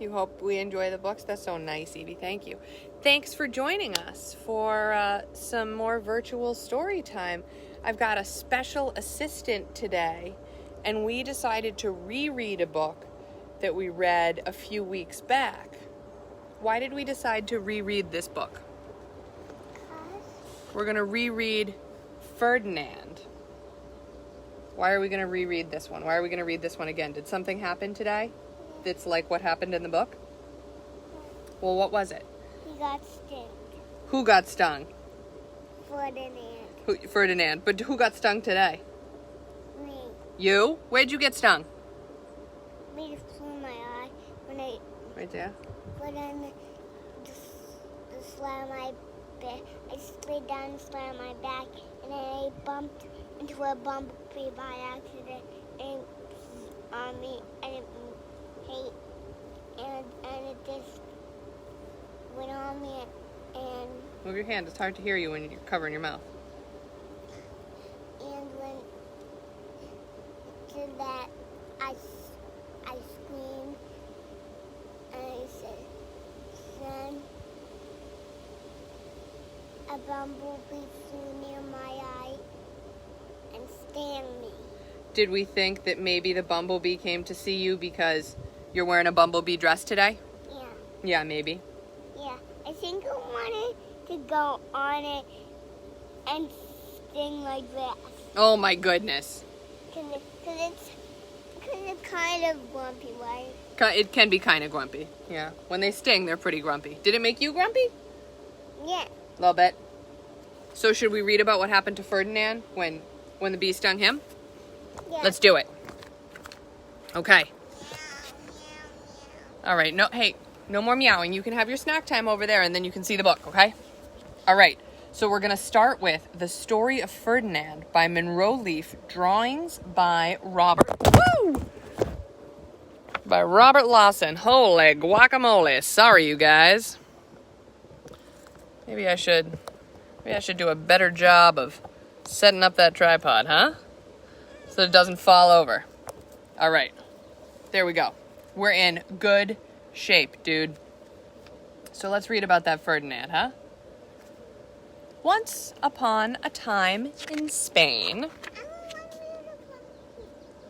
You hope we enjoy the books? That's so nice, Evie. Thank you. Thanks for joining us for some more virtual story time. I've got a special assistant today, and we decided to reread a book that we read a few weeks back. Why did we decide to reread this book? We're going to reread Ferdinand. Why are we going to reread this one? Why are we going to read this one again? Did something happen today that's like what happened in the book? Well, what was it? He got stung. Who got stung? Ferdinand. Ferdinand. But who got stung today? Me. You? Where'd you get stung? Me just flew my eye when I... Right there? But then just slammed my back. I slid down and slammed my back, and then I bumped into a bumblebee by accident and on me, and it just went on me and... Move your hand. It's hard to hear you when you're covering your mouth. And when it did that, I screamed and I said, "Son, a bumblebee flew near my eye and stung me." Did we think that maybe the bumblebee came to see you because you're wearing a bumblebee dress today? Yeah. Yeah, maybe. Yeah. I think I wanted to go on it and sting like that. Oh my goodness. Because it's kind of grumpy, right? It can be kind of grumpy. Yeah. When they sting, they're pretty grumpy. Did it make you grumpy? Yeah. A little bit. So should we read about what happened to Ferdinand when the bee stung him? Yeah. Let's do it. Okay. All right. No more meowing. You can have your snack time over there, and then you can see the book, okay? All right. So we're going to start with The Story of Ferdinand by Munro Leaf, drawings by Robert Lawson. Holy guacamole. Sorry, you guys. Maybe I should do a better job of setting up that tripod, huh? So that it doesn't fall over. All right. There we go. We're in good shape, dude. So let's read about that Ferdinand, huh? Once upon a time in Spain,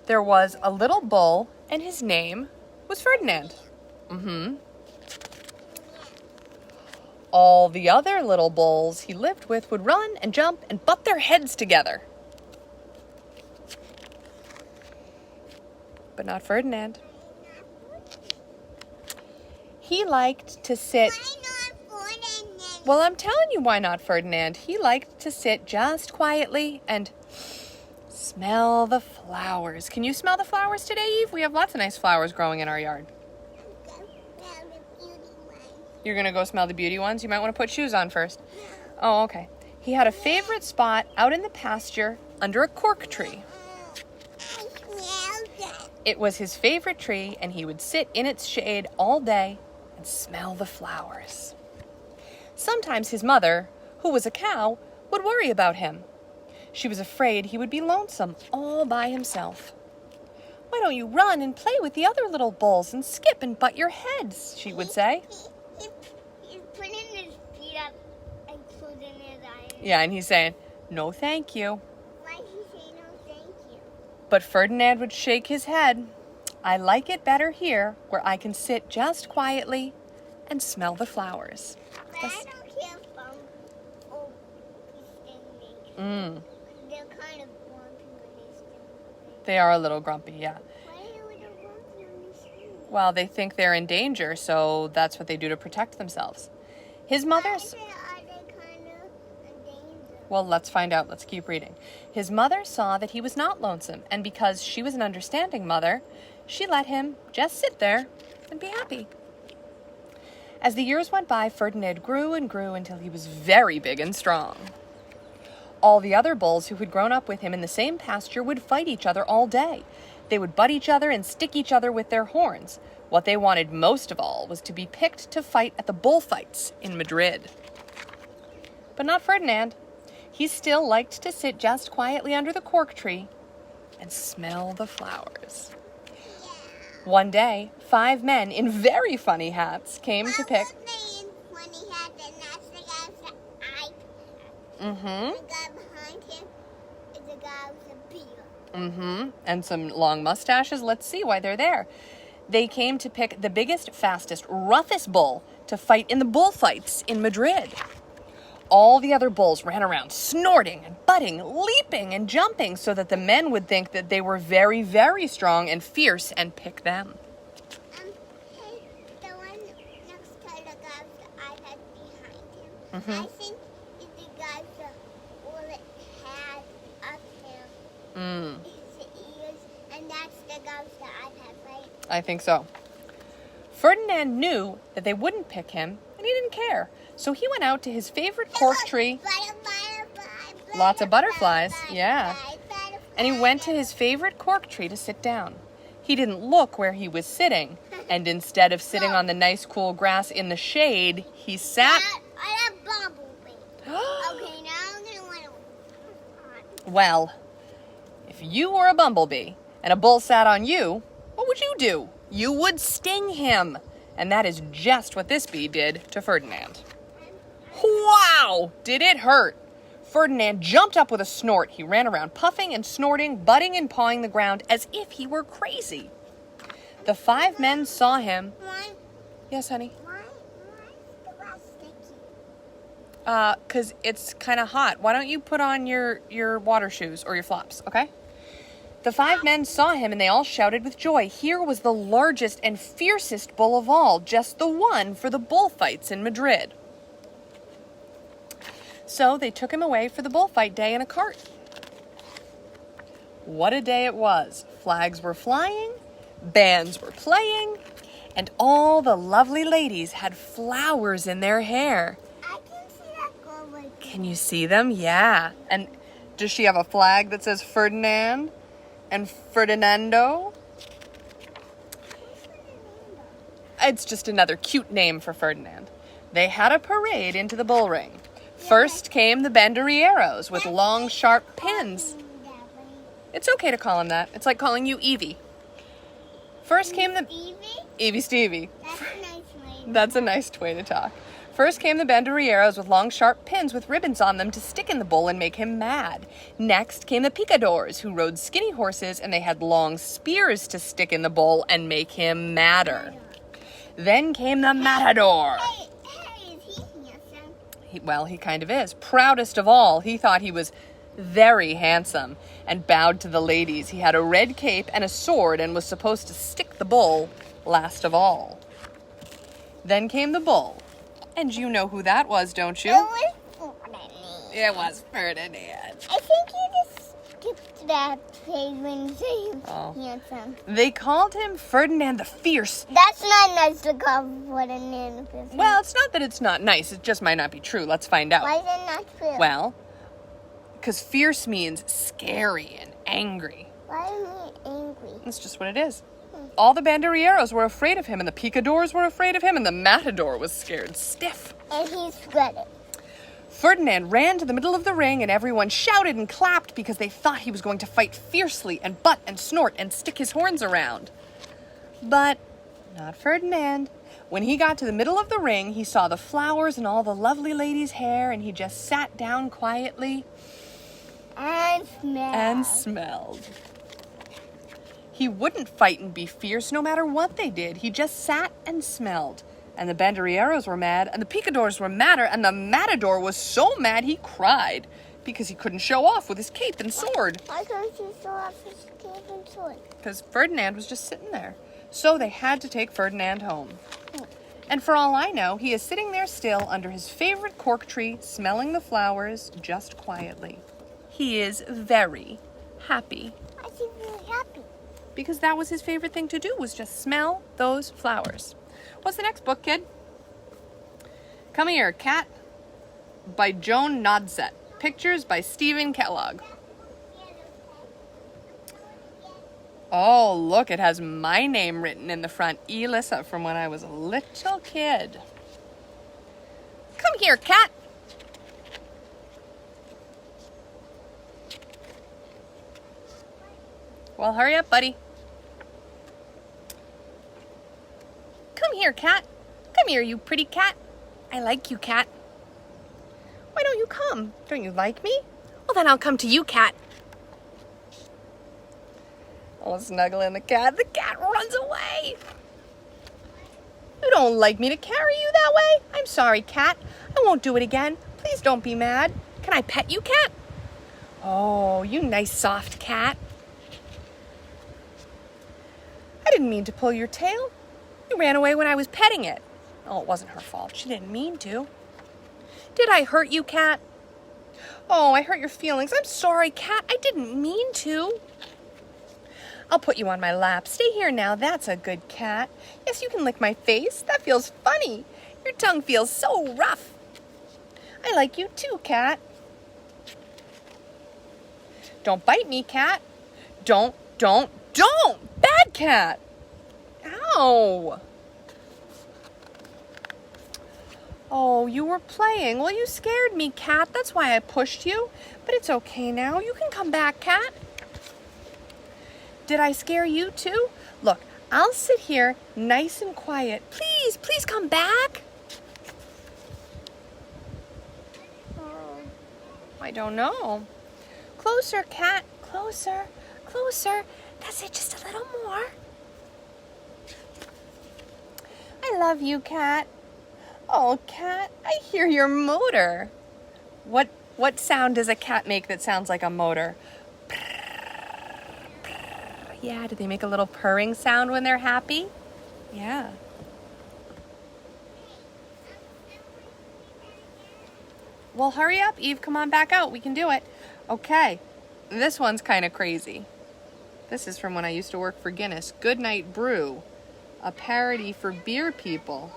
there was a little bull, and his name was Ferdinand. All the other little bulls he lived with would run and jump and butt their heads together. But not Ferdinand. He liked to sit... Why not Ferdinand? Well, I'm telling you why not Ferdinand. He liked to sit just quietly and smell the flowers. Can you smell the flowers today, Eve? We have lots of nice flowers growing in our yard. You're going to go smell the beauty ones? You might want to put shoes on first. Oh, okay. He had a favorite spot out in the pasture under a cork tree. It was his favorite tree, and he would sit in its shade all day and smell the flowers. Sometimes his mother, who was a cow, would worry about him. She was afraid he would be lonesome all by himself. "Why don't you run and play with the other little bulls and skip and butt your heads?" she would say. He's putting his feet up and closing his eyes. Yeah, and he's saying, "No, thank you." Why did he say no thank you? But Ferdinand would shake his head. "I like it better here, where I can sit just quietly and smell the flowers." But I don't care if bees sting me. They're kind of grumpy when they sting me. They are a little grumpy, yeah. Why are they a little grumpy when they sting me? Well, they think they're in danger, so that's what they do to protect themselves. His mother's... Are they kind of in danger? Well, let's find out. Let's keep reading. His mother saw that he was not lonesome, and because she was an understanding mother, she let him just sit there and be happy. As the years went by, Ferdinand grew and grew until he was very big and strong. All the other bulls who had grown up with him in the same pasture would fight each other all day. They would butt each other and stick each other with their horns. What they wanted most of all was to be picked to fight at the bullfights in Madrid. But not Ferdinand. He still liked to sit just quietly under the cork tree and smell the flowers. One day, 5 men in very funny hats came to pick... Funny hat, and that's the guy with the eye patch. Mm-hmm. The guy behind him is the guy with the beard. Mm-hmm. And some long mustaches. Let's see why they're there. They came to pick the biggest, fastest, roughest bull to fight in the bullfights in Madrid. All the other bulls ran around snorting and butting, leaping and jumping so that the men would think that they were very, very strong and fierce and pick them. Hey, the one next to the guy with the eye patch behind him, Mm-hmm. I think is the guy with the bullet hat up him. Mm, His ears, and that's the guy with the eye patch, right? I think so. Ferdinand knew that they wouldn't pick him, and he didn't care. So he went out to his favorite cork tree. Lots of butterflies, yeah. And he went to his favorite cork tree to sit down. He didn't look where he was sitting, and instead of sitting on the nice cool grass in the shade, he sat... I have bumblebee. Okay, now I'm going to want to... Well, if you were a bumblebee and a bull sat on you, what would you do? You would sting him. And that is just what this bee did to Ferdinand. Wow! Did it hurt? Ferdinand jumped up with a snort. He ran around puffing and snorting, butting and pawing the ground as if he were crazy. The 5 men saw him. Yes, honey? Why is the grass sticky? 'Cause it's kind of hot. Why don't you put on your water shoes or your flops, okay? The 5 men saw him and they all shouted with joy. Here was the largest and fiercest bull of all, just the one for the bullfights in Madrid. So they took him away for the bullfight day in a cart. What a day it was. Flags were flying, bands were playing, and all the lovely ladies had flowers in their hair. I can see that girl right there. Can you see them? Yeah. And does she have a flag that says Ferdinand and Ferdinando? It's just another cute name for Ferdinand. They had a parade into the bull ring. First came the banderilleros with long, sharp pins. It's okay to call him that. It's like calling you Evie. First came the... Stevie? Evie Stevie. That's a nice way. That's a nice way to talk. First came the banderilleros with long, sharp pins with ribbons on them to stick in the bull and make him mad. Next came the picadors, who rode skinny horses, and they had long spears to stick in the bull and make him madder. Then came the matador. Hey, is he handsome? He kind of is. Proudest of all, he thought he was very handsome and bowed to the ladies. He had a red cape and a sword and was supposed to stick the bull last of all. Then came the bull. And you know who that was, don't you? It was Ferdinand. It was Ferdinand. I think you just skipped that page when you say Oh. handsome. They called him Ferdinand the Fierce. That's not nice to call Ferdinand. Well, it's not that it's not nice. It just might not be true. Let's find out. Why is it not true? Well, because fierce means scary and angry. Why are you angry? That's just what it is. All the banderilleros were afraid of him, and the picadors were afraid of him, and the matador was scared stiff. And he's sweating. Ferdinand ran to the middle of the ring, and everyone shouted and clapped because they thought he was going to fight fiercely and butt and snort and stick his horns around. But not Ferdinand. When he got to the middle of the ring, he saw the flowers and all the lovely ladies' hair, and he just sat down quietly And smelled. He wouldn't fight and be fierce no matter what they did. He just sat and smelled. And the banderilleros were mad, and the picadors were madder, and the matador was so mad he cried because he couldn't show off with his cape and sword. Why can't you show off his cape and sword? Because Ferdinand was just sitting there. So they had to take Ferdinand home. And for all I know, he is sitting there still under his favorite cork tree, smelling the flowers just quietly. He is very happy. I feel really happy. Because that was his favorite thing to do, was just smell those flowers. What's the next book, kid? Come Here, Cat by Joan Nodset. Pictures by Stephen Kellogg. Oh, look, it has my name written in the front. Elissa, from when I was a little kid. Come here, Cat. Well, hurry up, buddy. here, you pretty cat. I like you, cat. Why don't you come? Don't you like me? Well, then I'll come to you, cat. I'll snuggle in the cat. The cat runs away. You don't like me to carry you that way? I'm sorry, cat. I won't do it again. Please don't be mad. Can I pet you, cat? Oh, you nice soft cat. I didn't mean to pull your tail. You ran away when I was petting it. Oh, it wasn't her fault. She didn't mean to. Did I hurt you, cat? Oh, I hurt your feelings. I'm sorry, cat. I didn't mean to. I'll put you on my lap. Stay here now. That's a good cat. Yes, you can lick my face. That feels funny. Your tongue feels so rough. I like you too, cat. Don't bite me, cat. Don't. Bad cat. Ow. Oh, you were playing. Well, you scared me, cat. That's why I pushed you. But it's okay now. You can come back, cat. Did I scare you too? Look, I'll sit here nice and quiet. Please come back. Oh, I don't know. Closer, cat. Closer. That's it, just a little more. I love you, cat. Oh, cat, I hear your motor. What sound does a cat make that sounds like a motor? Yeah, do they make a little purring sound when they're happy? Yeah. Well, hurry up, Eve. Come on back out. We can do it. Okay. This one's kind of crazy. This is from when I used to work for Guinness. Goodnight, Brew. A parody for beer people.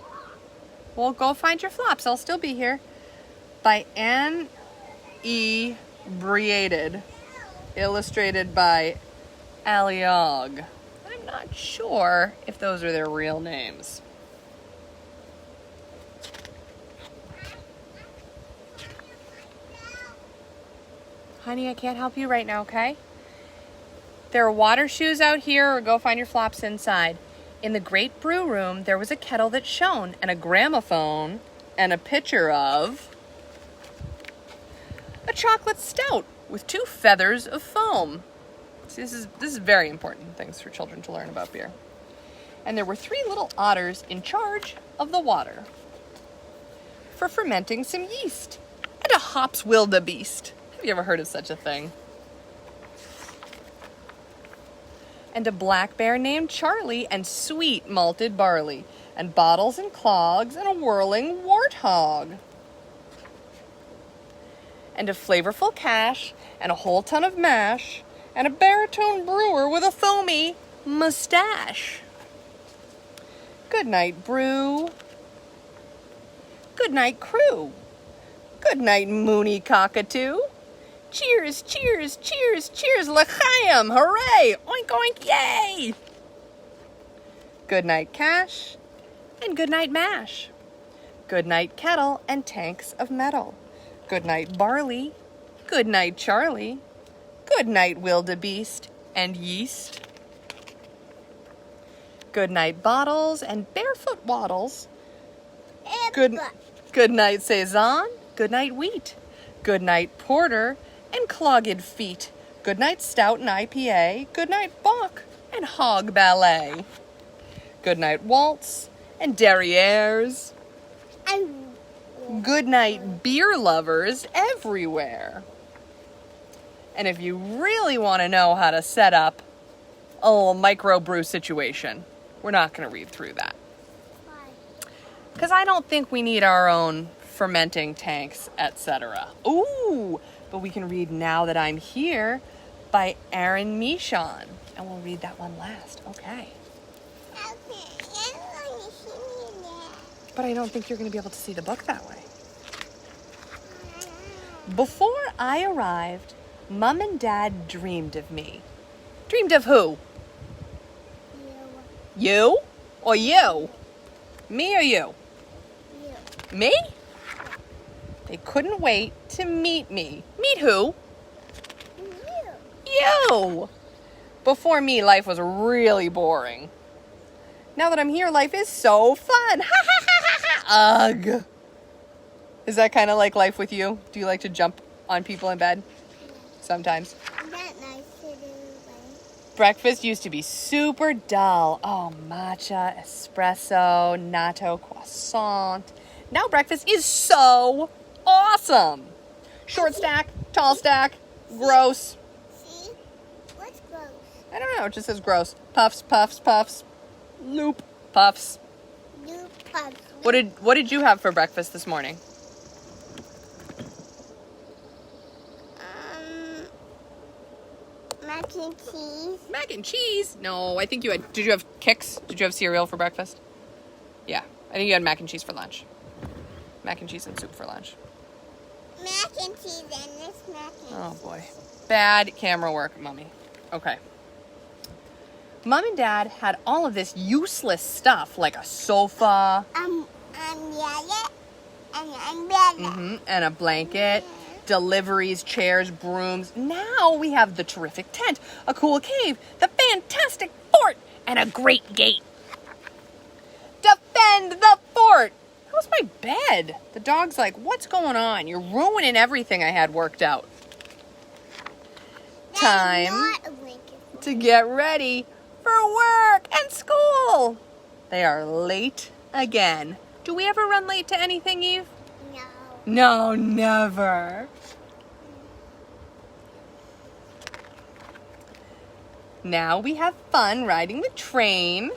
Well, go find your flops. I'll still be here. By Anne E. Breated. Illustrated by Kellogg. I'm not sure if those are their real names. Honey, I can't help you right now, okay? There are water shoes out here, or go find your flops inside. In the great brew room, there was a kettle that shone, and a gramophone, and a pitcher of a chocolate stout with 2 feathers of foam. See, this is very important things for children to learn about beer. And there were 3 little otters in charge of the water for fermenting some yeast, and a hops wildebeest. Have you ever heard of such a thing? And a black bear named Charlie, and sweet malted barley, and bottles and clogs, and a whirling warthog. And a flavorful cache, and a whole ton of mash, and a baritone brewer with a foamy mustache. Good night, Brew. Good night, crew. Good night, Moony Cockatoo. Cheers, cheers, cheers, cheers, l'chaim, hooray, oink, oink, yay! Good night, Cash, and good night, Mash. Good night, Kettle, and tanks of metal. Good night, Barley. Good night, Charlie. Good night, wildebeest and yeast. Good night, bottles and barefoot waddles. Good night, saison. Good night, wheat. Good night, porter and clogged feet. Good night, stout and IPA. Good night, Bach and hog ballet. Good night, waltz and derrieres. Good night, beer lovers everywhere. And if you really want to know how to set up a little microbrew situation, we're not going to read through that. Why? Because I don't think we need our own fermenting tanks, etc. Ooh, but we can read Now That I'm Here by Aaron Meshon. And we'll read that one last. Okay. But I don't think you're going to be able to see the book that way. Before I arrived, Mom and Dad dreamed of me. Dreamed of who? You? Or you? Me or you? Me? They couldn't wait to meet me. Meet who? You! Before me, life was really boring. Now that I'm here, life is so fun. Ha ha ha ha ha! Ugh. Is that kind of like life with you? Do you like to jump on people in bed? Sometimes. Is that nice to do, right? Breakfast used to be super dull. Oh, matcha, espresso, natto, croissant. Now breakfast is so awesome. Short stack, tall stack, gross. See? What's gross? I don't know, it just says gross. Puffs, puffs, puffs. Loop, puffs. New pups. What did you have for breakfast this morning? Mac and cheese. Mac and cheese? No, I think you had... Did you have Kix? Did you have cereal for breakfast? Yeah, I think you had mac and cheese for lunch. Mac and cheese and soup for lunch. Mac and cheese and this mac and cheese. Oh, boy. Bad camera work, Mommy. Okay. Mom and Dad had all of this useless stuff, like a sofa. Yeah, and umbrella. And a blanket. Deliveries, chairs, brooms. Now we have the terrific tent, a cool cave, the fantastic fort, and a great gate. Defend the fort! How's my bed? The dog's like, what's going on? You're ruining everything I had worked out. Time to get ready for work and school. They are late again. Do we ever run late to anything, Eve? No. No, never. Now we have fun riding the train.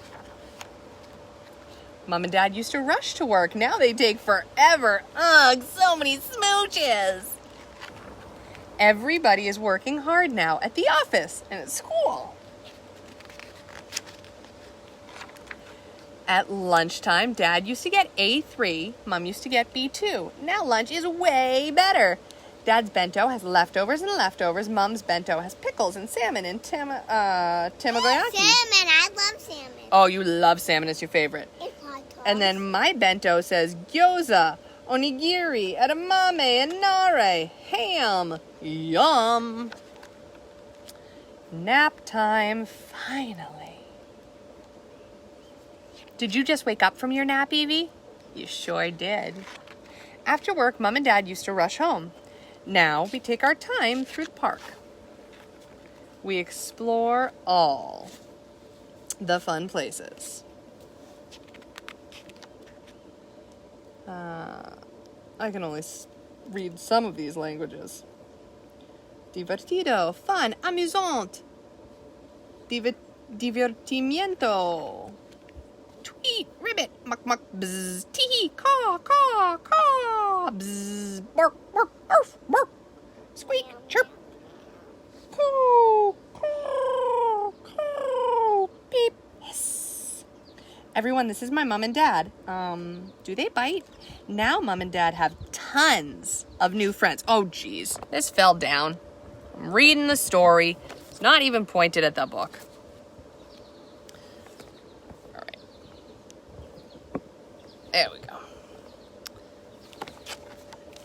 Mom and Dad used to rush to work. Now they take forever. Ugh, so many smooches. Everybody is working hard now at the office and at school. At lunchtime, Dad used to get A3, Mom used to get B2. Now lunch is way better. Dad's bento has leftovers and leftovers. Mom's bento has pickles and salmon and tamagoyaki. Salmon. I love salmon. Oh, you love salmon. It's your favorite. It's hot dogs. And then my bento says gyoza, onigiri, edamame, and nare. Ham. Yum. Nap time, finally. Did you just wake up from your nap, Evie? You sure did. After work, Mom and Dad used to rush home. Now we take our time through the park. We explore all the fun places. I can only read some of these languages. Divertido, fun, amusant. Divertimiento. Tweet, ribbit, muck, muck, bzz, tee, caw, caw, caw, bzz, bark, bark, arf, bark, squeak, chirp, coo, coo, coo, beep, hiss. Everyone, this is my mom and dad. Do they bite? Now Mom and Dad have tons of new friends. Oh, geez, this fell down. I'm reading the story. It's not even pointed at the book. There we go.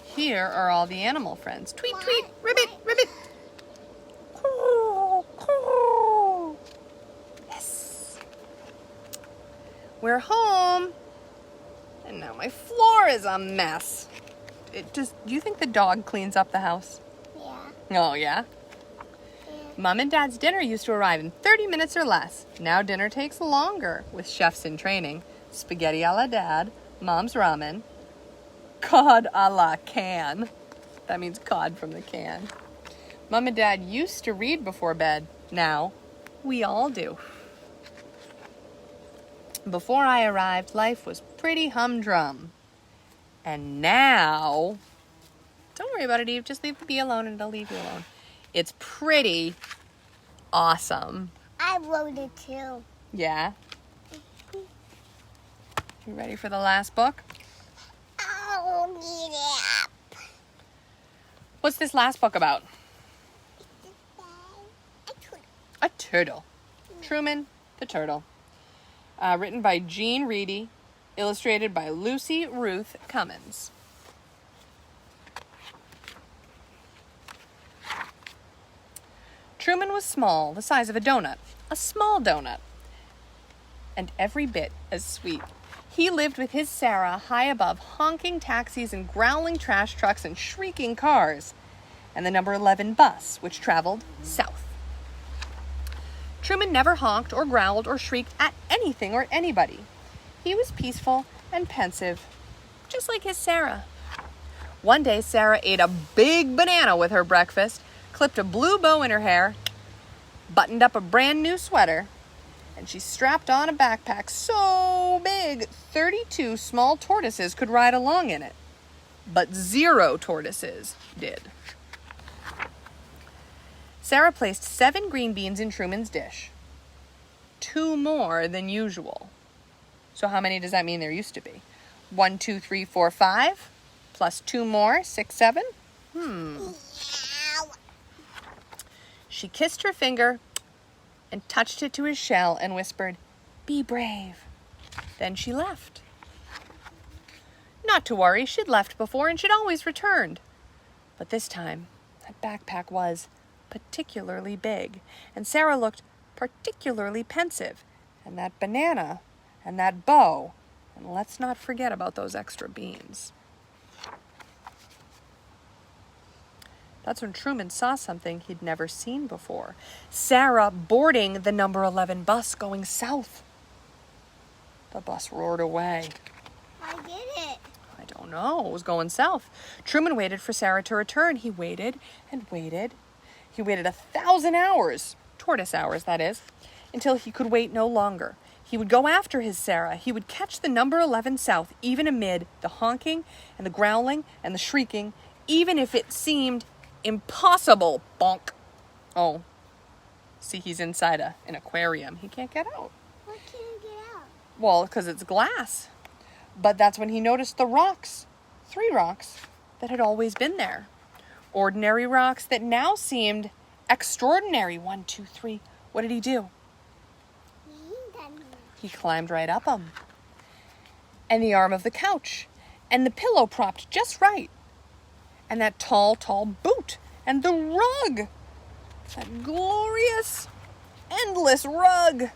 Here are all the animal friends. Tweet, tweet, ribbit, ribbit. Coo, coo. Yes. We're home. And now my floor is a mess. Do you think the dog cleans up the house? Yeah. Oh, yeah? Mom and Dad's dinner used to arrive in 30 minutes or less. Now dinner takes longer with chefs in training. Spaghetti a la Dad, Mom's ramen, cod a la can. That means cod from the can. Mom and Dad used to read before bed. Now, we all do. Before I arrived, life was pretty humdrum. And now, don't worry about it, Eve. Just leave the bee alone and it'll leave you alone. It's pretty awesome. I wrote it too. Yeah? You ready for the last book? I'll get it up. What's this last book about? A turtle. Truman the Turtle. Written by Jean Reidy. Illustrated by Lucy Ruth Cummins. Truman was small, the size of a donut. A small donut. And every bit as sweet. He lived with his Sarah high above honking taxis and growling trash trucks and shrieking cars, and the number 11 bus, which traveled south. Truman never honked or growled or shrieked at anything or anybody. He was peaceful and pensive, just like his Sarah. One day, Sarah ate a big banana with her breakfast, clipped a blue bow in her hair, buttoned up a brand new sweater, and she strapped on a backpack so big 32 small tortoises could ride along in it. But 0 tortoises did. Sarah placed 7 green beans in Truman's dish. 2 more than usual. So how many does that mean there used to be? 1, 2, 3, 4, 5, plus 2 more, 6, 7? She kissed her finger and touched it to his shell and whispered, "Be brave." Then she left. Not to worry, she'd left before and she'd always returned. But this time, that backpack was particularly big, and Sarah looked particularly pensive, and that banana, and that bow, and let's not forget about those extra beans. That's when Truman saw something he'd never seen before. Sarah boarding the number 11 bus going south. The bus roared away. I did it. I don't know. It was going south. Truman waited for Sarah to return. He waited and waited. He waited 1,000 hours, tortoise hours, that is, until he could wait no longer. He would go after his Sarah. He would catch the number 11 south, even amid the honking and the growling and the shrieking, even if it seemed impossible. Bonk. Oh, see, he's inside an aquarium. He can't get out. Why can't I get out? Well, because it's glass. But that's when he noticed the rocks, 3 rocks, that had always been there. Ordinary rocks that now seemed extraordinary. 1, 2, 3. What did he do? He climbed right up them. And the arm of the couch. And the pillow propped just right. And that tall, tall boot. And the rug. That glorious, endless rug.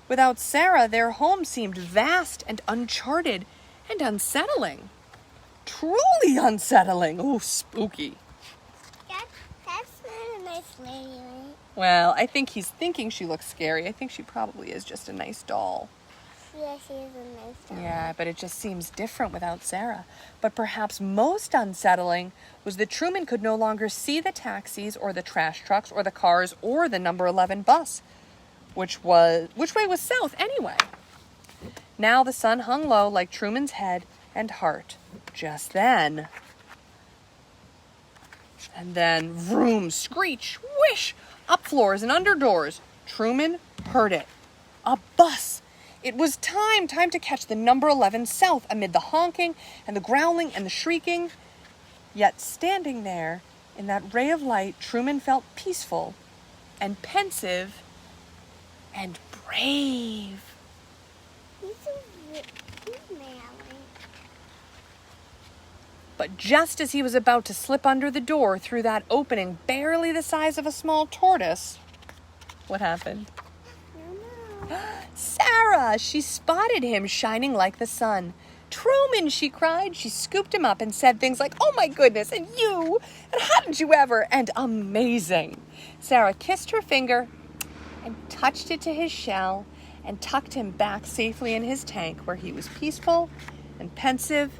Without Sarah, their home seemed vast and uncharted and unsettling. Truly unsettling. Oh, spooky. That's not a nice lady, right? Well, I think he's thinking she looks scary. I think she probably is just a nice doll. Yeah, she is a nice doll. Yeah, but it just seems different without Sarah. But perhaps most unsettling was that Truman could no longer see the taxis or the trash trucks or the cars or the number 11 bus, which way was south anyway? Now the sun hung low like Truman's head and heart. Just then. And then, vroom, screech, whish, up floors and under doors. Truman heard it. A bus. It was time to catch the number 11 south amid the honking and the growling and the shrieking. Yet standing there in that ray of light, Truman felt peaceful and pensive and brave. He's manly. But just as he was about to slip under the door through that opening barely the size of a small tortoise, what happened? No. Sarah! She spotted him shining like the sun. Truman, she cried. She scooped him up and said things like, "Oh my goodness, and you? And how did you ever?" And amazing. Sarah kissed her finger and touched it to his shell and tucked him back safely in his tank where he was peaceful and pensive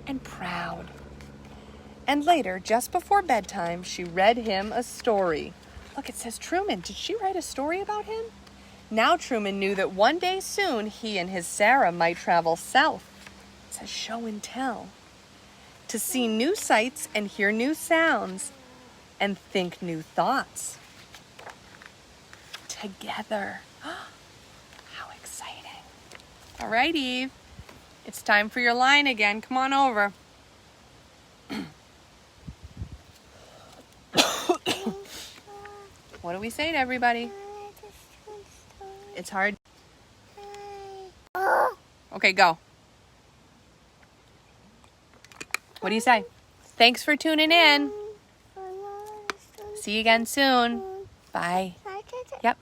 and proud. And later, just before bedtime, she read him a story. Look, it says Truman. Did she write a story about him? Now Truman knew that one day soon he and his Sarah might travel south. It says show and tell. To see new sights and hear new sounds and think new thoughts. Together. How exciting. All right, Eve. It's time for your line again. Come on over. What do we say to everybody? It's hard. Okay, go. What do you say? Thanks for tuning in. See you again soon. Bye. Yep.